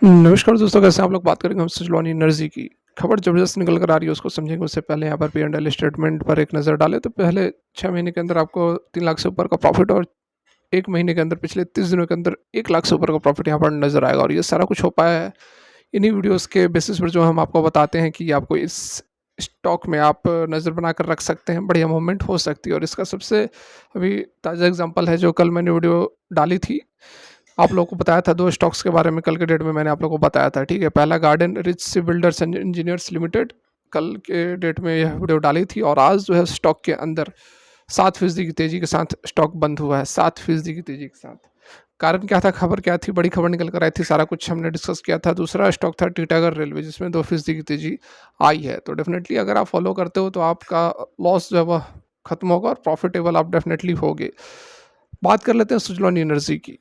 नमस्कार दोस्तों, कैसे हैं आप लोग? बात करेंगे हम सुज़लोन एनर्जी की। खबर ज़बरदस्त निकल कर आ रही है, उसको समझेंगे। उससे पहले यहाँ पर P&L स्टेटमेंट पर एक नज़र डालें तो पहले 6 महीने के अंदर आपको 3 लाख से ऊपर का प्रॉफ़िट और 1 महीने के अंदर पिछले 30 दिनों के अंदर 1 लाख से ऊपर का प्रॉफ़िट यहाँ पर नज़र आएगा। और ये सारा कुछ हो पाया है इन्हीं वीडियोज़ के बेसिस पर, जो हम आपको बताते हैं कि आपको इस स्टॉक में आप नज़र बनाकर रख सकते हैं, बढ़िया मूवमेंट हो सकती है। और इसका सबसे अभी ताज़ा एग्ज़ाम्पल है, जो कल मैंने वीडियो डाली थी। आप लोगों को बताया था 2 स्टॉक्स के बारे में, कल के डेट में मैंने आप लोगों को बताया था, ठीक है? पहला garden rich builders and engineers limited, कल के डेट में यह वीडियो डाली थी। और आज जो है स्टॉक के अंदर 7% की तेज़ी के साथ स्टॉक बंद हुआ है, 7% की तेज़ी के साथ। कारण क्या था, खबर क्या थी? बड़ी खबर निकल कर आई थी, सारा कुछ हमने डिस्कस किया था। दूसरा स्टॉक था टीटागढ़ रेलवे, जिसमें 2% की तेज़ी आई है। तो डेफ़िनेटली अगर आप फ़ॉलो करते हो तो आपका लॉस जो है वह खत्म होगा और प्रॉफ़िटेबल आप डेफ़िनेटली होगे। बात कर लेते हैं सुज़लोन एनर्जी की।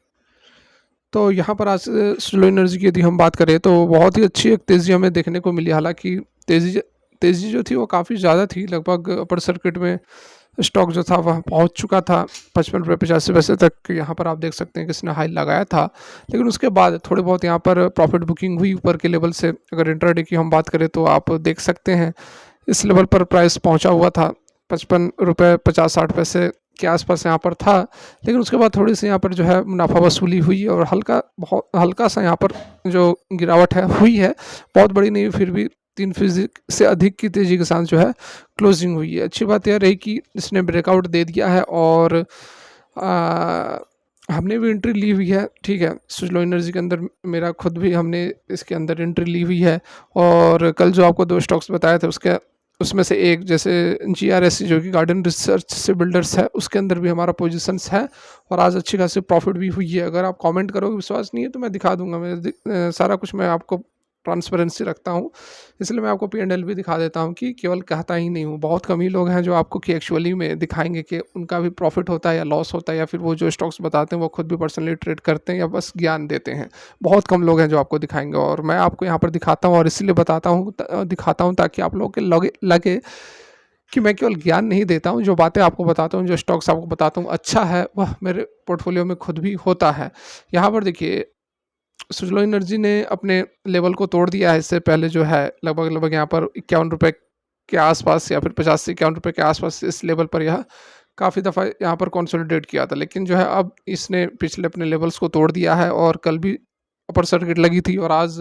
तो यहाँ पर आज स्लो एनर्जी की यदि हम बात करें तो बहुत ही अच्छी एक तेज़ी हमें देखने को मिली। हालाँकि तेज़ी तेज़ी जो थी वो काफ़ी ज़्यादा थी, लगभग अपर सर्किट में स्टॉक जो था वह पहुँच चुका था ₹55.85 तक। यहाँ पर आप देख सकते हैं कि इसने हाई लगाया था, लेकिन उसके बाद थोड़े बहुत यहाँ पर प्रॉफिट बुकिंग हुई ऊपर के लेवल से। अगर इंट्राडे की हम बात करें तो आप देख सकते हैं इस लेवल पर प्राइस पहुँचा हुआ था, ₹55.50-60 के आसपास यहाँ पर था। लेकिन उसके बाद थोड़ी-सी यहाँ पर जो है मुनाफ़ा वसूली हुई और बहुत हल्का-सा यहाँ पर जो गिरावट है हुई है, बहुत बड़ी नहीं हुई, फिर भी 3% से अधिक की तेज़ी के साथ जो है क्लोजिंग हुई है। अच्छी बात यह रही कि इसने ब्रेकआउट दे दिया है और हमने भी एंट्री ली हुई है, ठीक है? सुज़लोन एनर्जी के अंदर मेरा खुद भी हमने इसके अंदर एंट्री ली हुई है। और कल जो आपको 2 स्टॉक्स बताए थे उसमें से एक, जैसे जीआरएससी जो कि गार्डन रिसर्च से बिल्डर्स है, उसके अंदर भी हमारा पोजीशंस है और आज अच्छी खासी प्रॉफिट भी हुई है। अगर आप कमेंट करोगे, विश्वास नहीं है तो मैं दिखा दूँगा। सारा कुछ मैं आपको ट्रांसपेरेंसी रखता हूँ, इसलिए मैं आपको P&L भी दिखा देता हूँ कि केवल कहता ही नहीं हूँ। बहुत कम ही लोग हैं जो आपको कि एक्चुअली में दिखाएँगे कि उनका भी प्रॉफिट होता है या लॉस होता है, या फिर वो जो स्टॉक्स बताते हैं वो खुद भी पर्सनली ट्रेड करते हैं या बस ज्ञान देते हैं। बहुत कम लोग हैं जो आपको दिखाएँगे, और मैं आपको यहाँ पर दिखाता हूँ और इसीलिए दिखाता हूँ ताकि आप लोगों के लगे लगे कि मैं केवल ज्ञान नहीं देता हूँ, जो बातें आपको बताता हूँ, जो स्टॉक्स आपको बताता हूँ अच्छा है, वह मेरे पोर्टफोलियो में खुद भी होता है। यहाँ पर देखिए, सुज़लोन एनर्जी ने अपने लेवल को तोड़ दिया है। इससे पहले जो है लगभग यहाँ पर ₹51 के आसपास या फिर 50 से ₹51 के आसपास इस लेवल पर यह काफ़ी दफ़ा यहाँ पर कंसोलिडेट किया था। लेकिन जो है अब इसने पिछले अपने लेवल्स को तोड़ दिया है और कल भी अपर सर्किट लगी थी और आज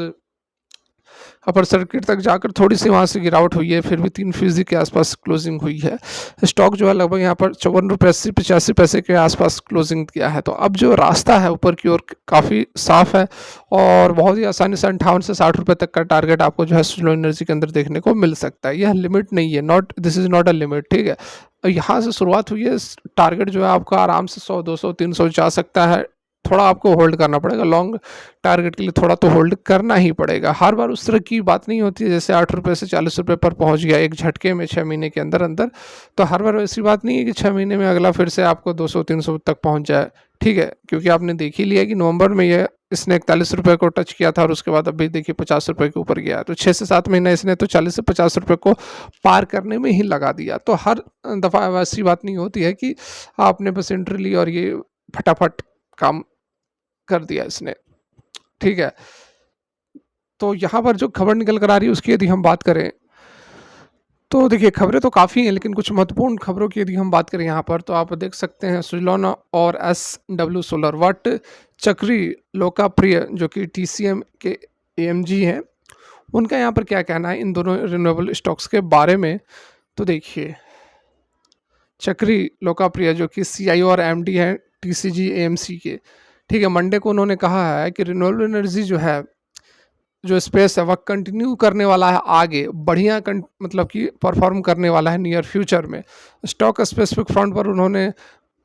अपर सर्किट तक जाकर थोड़ी-सी वहाँ से गिरावट हुई है, फिर भी 3% के आसपास क्लोजिंग हुई है। स्टॉक जो है लगभग यहाँ पर ₹54.80-85 के आसपास क्लोजिंग किया है। तो अब जो रास्ता है ऊपर की ओर काफ़ी साफ़ है और बहुत ही आसानी से ₹58 से ₹60 तक का टारगेट आपको जो है सुज़लोन एनर्जी के अंदर देखने को मिल सकता है। यह लिमिट नहीं है, this is not a limit, ठीक है? यहाँ से शुरुआत हुई है, टारगेट जो है आपका आराम से 100, 200, 300 जा सकता है। थोड़ा आपको होल्ड करना पड़ेगा, लॉन्ग टारगेट के लिए थोड़ा तो होल्ड करना ही पड़ेगा। हर बार उस तरह की बात नहीं होती है, जैसे ₹8 से ₹40 पर पहुँच गया एक झटके में 6 महीने के अंदर-अंदर। तो हर बार ऐसी बात नहीं है कि 6 महीने में अगला फिर से आपको 200-300 तक पहुँच जाए, ठीक है? क्योंकि आपने देख ही लिया कि नवंबर में इसने ₹41 को टच किया था और उसके बाद अभी देखिए ₹50 के ऊपर गया है। तो 6 से 7 महीने इसने तो ₹40 से ₹50 को पार करने में ही लगा दिया। तो हर दफ़ा वैसी बात नहीं होती है कि आपने बस एंट्री ली और ये फटाफट काम कर दिया इसने, ठीक है? तो यहाँ पर जो खबर निकल कर आ रही है उसकी यदि हम बात करें, तो देखिए खबरें तो काफ़ी हैं, लेकिन कुछ महत्वपूर्ण खबरों की यदि हम बात करें यहाँ पर, तो आप देख सकते हैं सुज़लोन और एसडब्ल्यू सोलर वट चक्री लोकाप्रिय जो कि टीसीएम के एएमजी हैं, उनका यहाँ पर क्या कहना है इन दोनों रिन्यूएबल स्टॉक्स के बारे में। तो देखिए, चक्री लोकाप्रिय जो कि सीईओ और एमडी हैं टीसीजी एएमसी के, ठीक है? मंडे को उन्होंने कहा है कि रिन्यूएबल एनर्जी जो है, जो स्पेस है वह कंटिन्यू करने वाला है आगे, बढ़िया मतलब कि परफॉर्म करने वाला है नियर फ्यूचर में। स्टॉक स्पेसिफिक फ्रंट पर उन्होंने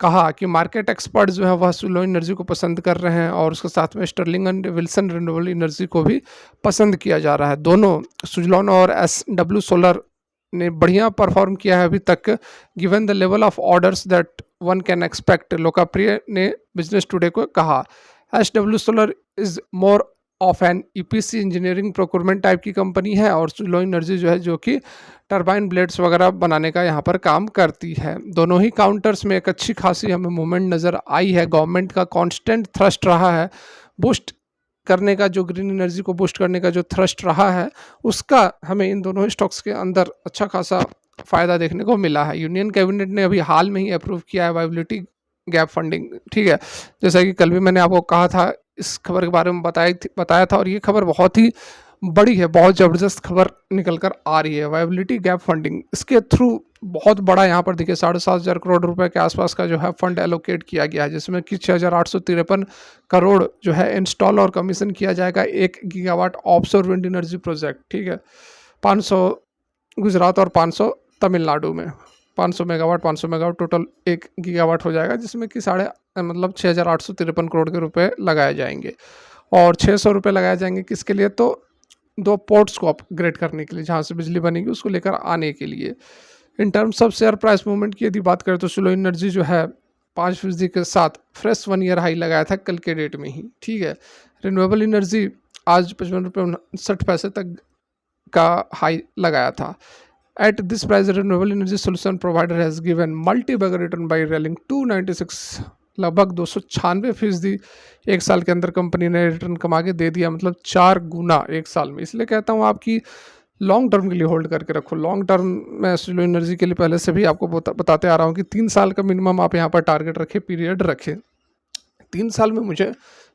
कहा कि मार्केट एक्सपर्ट जो है वह सुज़लोन एनर्जी को पसंद कर रहे हैं और उसके साथ में Sterling and Wilson renewable energy को भी पसंद किया जा रहा है। दोनों सुज़लोन और एसडब्ल्यू सोलर ने बढ़िया परफॉर्म किया है अभी तक, given the level of orders that one can expect, लोकाप्रिय ने बिजनेस टुडे को कहा। SW solar is more of an EPC engineering procurement type की कंपनी है और सुज़लोन एनर्जी जो है जो कि टरबाइन ब्लेड्स वगैरह बनाने का यहाँ पर काम करती है। दोनों ही काउंटर्स में एक अच्छी खासी हमें मूवमेंट नज़र आई है। गवर्नमेंट का कांस्टेंट थ्रस्ट रहा है बूस्ट करने का, जो ग्रीन एनर्जी को बूस्ट करने का जो थ्रस्ट रहा है, उसका हमें इन दोनों स्टॉक्स के अंदर अच्छा खासा फ़ायदा देखने को मिला है। यूनियन कैबिनेट ने अभी हाल में ही अप्रूव किया है वायबिलिटी गैप फंडिंग, ठीक है। जैसा कि कल भी मैंने आपको कहा था, इस खबर के बारे में बताया था, और ये खबर बहुत ही बड़ी है, बहुत ज़बरदस्त खबर निकल कर आ रही है। वायबिलिटी गैप फंडिंग, इसके थ्रू बहुत बड़ा यहाँ पर देखिए 7,500 करोड़ रुपए के आसपास का जो है फंड एलोकेट किया गया है, जिसमें कि 6,853 करोड़ जो है इंस्टॉल और कमीशन किया जाएगा 1 gigawatt offshore wind energy project, ठीक है। 500 गुजरात और 500 तमिलनाडु में, 500 मेगावाट 500 मेगावाट टोटल 1 गीगावाट हो जाएगा, जिसमें कि 6,853 करोड़ के रुपए लगाए जाएंगे। और 600 रुपये लगाए जाएंगे किसके लिए, तो 2 पोर्ट्स को अपग्रेड करने के लिए, जहाँ से बिजली बनेगी उसको लेकर आने के लिए। In terms of share price movement की यदि बात करें तो सुलो एनर्जी जो है 5% के साथ फ्रेश 1 ईयर हाई लगाया था कल के डेट में ही, ठीक है। रिन्यूएबल एनर्जी आज 55 रुपये 59 पैसे तक का हाई लगाया था। At this price, renewable energy solution provider has given multi-bagger return by rallying 296, लगभग 296% एक साल के अंदर कंपनी ने रिटर्न कमा के दे दिया, मतलब 4 गुना एक साल में। इसलिए कहता हूँ आपकी लॉन्ग टर्म के लिए होल्ड करके रखो। लॉन्ग टर्म में स्लो एनर्जी के लिए पहले से भी आपको बताते आ रहा हूँ कि 3 साल का मिनिमम आप यहाँ पर टारगेट रखें, पीरियड रखें। 3 साल में मुझे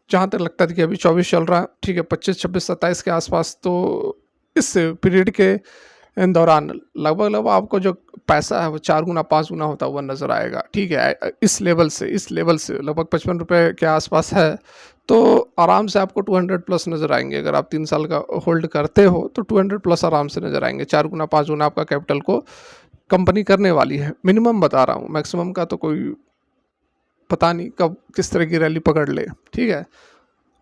जहाँ तक लगता था कि अभी 24 चल रहा है, ठीक है, 25, 26, 27 के आसपास, तो इस पीरियड के इन दौरान लगभग आपको जो पैसा है वो 4 गुना 5 गुना होता हुआ नजर आएगा, ठीक है। इस लेवल से लगभग 55 रुपये के आसपास है, तो आराम से आपको 200 प्लस नजर आएंगे। अगर आप 3 साल का होल्ड करते हो तो 200 प्लस आराम से नजर आएंगे। 4 गुना 5 गुना आपका कैपिटल को कंपनी करने वाली है, मिनिमम बता रहा हूँ। मैक्सिमम का तो कोई पता नहीं कब किस तरह की रैली पकड़ ले, ठीक है।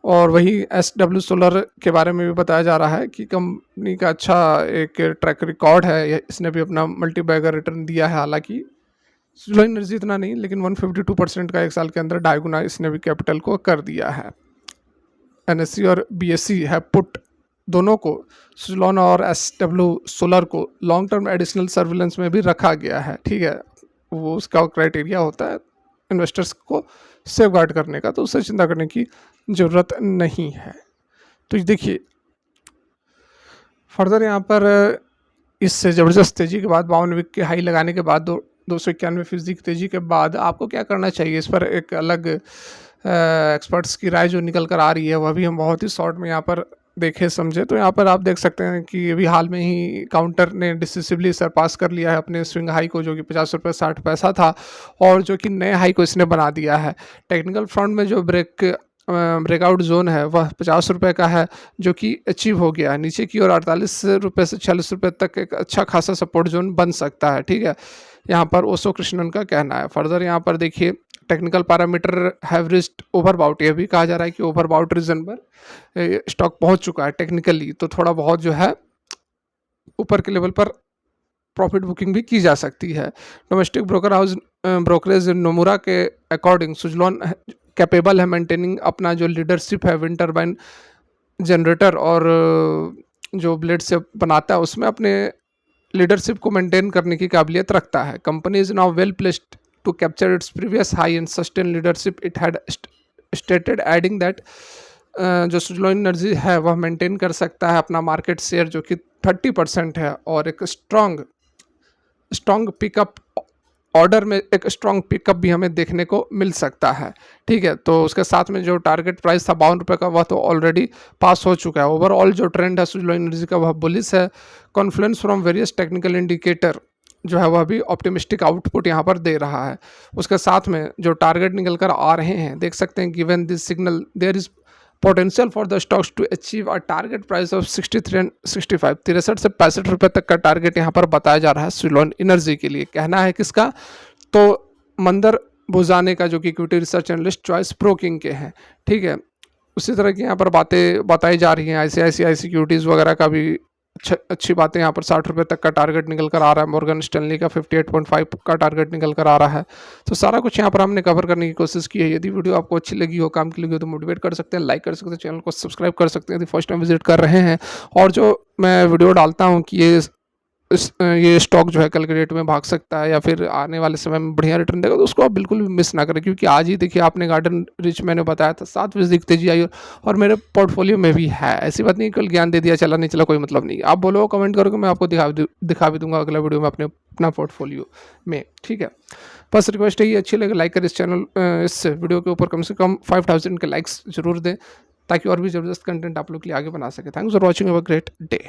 और वही SW सोलर के बारे में भी बताया जा रहा है कि कंपनी का अच्छा एक ट्रैक रिकॉर्ड है, इसने भी अपना मल्टी बैगर रिटर्न दिया है। हालांकि स्लो एनर्जी इतना नहीं, लेकिन 152% का एक साल के अंदर 2.5 गुना इसने भी कैपिटल को कर दिया है। NSE और BSE है पुट दोनों को, सुलोन और SW सोलर को लॉन्ग टर्म एडिशनल सर्विलेंस में भी रखा गया है, ठीक है। वो उसका क्राइटेरिया होता है इन्वेस्टर्स को सेफ गार्ड करने का, तो उससे चिंता करने की ज़रूरत नहीं है। तो देखिए फर्दर यहाँ पर इस ज़बरदस्त तेज़ी के बाद 52 वीक के हाई लगाने के बाद 291% की तेज़ी के बाद आपको क्या करना चाहिए, इस पर एक अलग एक्सपर्ट्स की राय जो निकल कर आ रही है, वह भी हम बहुत ही शॉर्ट में यहाँ पर देखे समझे। तो यहाँ पर आप देख सकते हैं कि अभी हाल में ही काउंटर ने डिसिसिवली सरपास कर लिया है अपने स्विंग हाई को, जो कि 50 रुपये 60 पैसा था, और जो कि नए हाई को इसने बना दिया है। टेक्निकल फ्रंट में जो ब्रेकआउट जोन है वह 50 रुपये का है, जो कि अचीव हो गया है। नीचे की ओर 48 रुपये से 46 रुपये तक एक अच्छा खासा सपोर्ट जोन बन सकता है, ठीक है। यहाँ पर ओशो कृष्णन का कहना है। फर्दर यहाँ पर देखिए technical parameter have reached overbought, ये भी कहा जा रहा है कि ओवरबाउट रीजन पर स्टॉक पहुंच चुका है टेक्निकली, तो थोड़ा बहुत जो है ऊपर के लेवल पर प्रॉफिट बुकिंग भी की जा सकती है। Domestic broker house brokerage Nomura के अकॉर्डिंग सुजलॉन कैपेबल है मेंटेनिंग अपना जो लीडरशिप है विंड टर्बाइन जनरेटर और जो ब्लेड से बनाता है उसमें अपने लीडरशिप को मेंटेन करने की काबिलियत रखता है। Company is now well placed to capture its previous high and sustain leadership it had stated, adding that जो सुजलॉन एनर्जी है वह मेंटेन कर सकता है अपना मार्केट शेयर जो कि 30% है, और एक स्ट्रॉन्ग पिकअप ऑर्डर में एक स्ट्रॉन्ग पिकअप भी हमें देखने को मिल सकता है, ठीक है। तो उसके साथ में जो टारगेट प्राइस था 52 रुपये का, वह तो ऑलरेडी पास हो चुका है। ओवरऑल जो ट्रेंड है सुजलॉन एनर्जी का वह बुलिश है। Confluence from various technical indicator जो है वह भी ऑप्टिमिस्टिक आउटपुट यहाँ पर दे रहा है। उसके साथ में जो टारगेट निकल कर आ रहे हैं देख सकते हैं, given this signal there is potential for the stocks to achieve a target price of 63 and 65, 63 से 65 रुपये तक का टारगेट यहाँ पर बताया जा रहा है सुजलॉन एनर्जी के लिए। कहना है किसका, तो मंदर भुजाने का, जो कि equity research analyst choice broking के हैं, ठीक है। उसी तरह की यहाँ पर बातें बताई जा रही हैं। ICICI सिक्योरिटीज़ वगैरह का भी अच्छी बातें यहाँ पर 60 रुपये तक का टारगेट निकल कर आ रहा है। मॉर्गन स्टैनली का 58.5 का टारगेट निकल कर आ रहा है। तो सारा कुछ यहाँ पर हमने कवर करने की कोशिश की है। यदि वीडियो आपको अच्छी लगी हो, काम की लगी हो, तो मोटिवेट कर सकते हैं, लाइक कर सकते हैं, चैनल को सब्सक्राइब कर सकते हैं यदि फर्स्ट टाइम विजिट कर रहे हैं। और जो मैं वीडियो डालता हूँ कि ये ये स्टॉक जो है कल के डेट में भाग सकता है या फिर आने वाले समय में बढ़िया रिटर्न देगा, तो उसको आप बिल्कुल भी मिस ना करें, क्योंकि आज ही देखिए आपने गार्डन रिच मैंने बताया था 7% की तेजी आई और मेरे पोर्टफोलियो में भी है। ऐसी बात नहीं कल ज्ञान दे दिया चला नहीं चला कोई मतलब नहीं। आप बोलो कमेंट करोगे, मैं आपको दिखा भी दूंगा अगला वीडियो में अपना पोर्टफोलियो में। ठीक है, बस रिक्वेस्ट है, ये अच्छी लगे लाइक कर, इस चैनल इस वीडियो के ऊपर कम से कम 5000 के लाइक्स जरूर दें, ताकि और भी ज़बरदस्त कंटेंट आप लोग के लिए आगे बना सके। Thanks for watching, have a great day.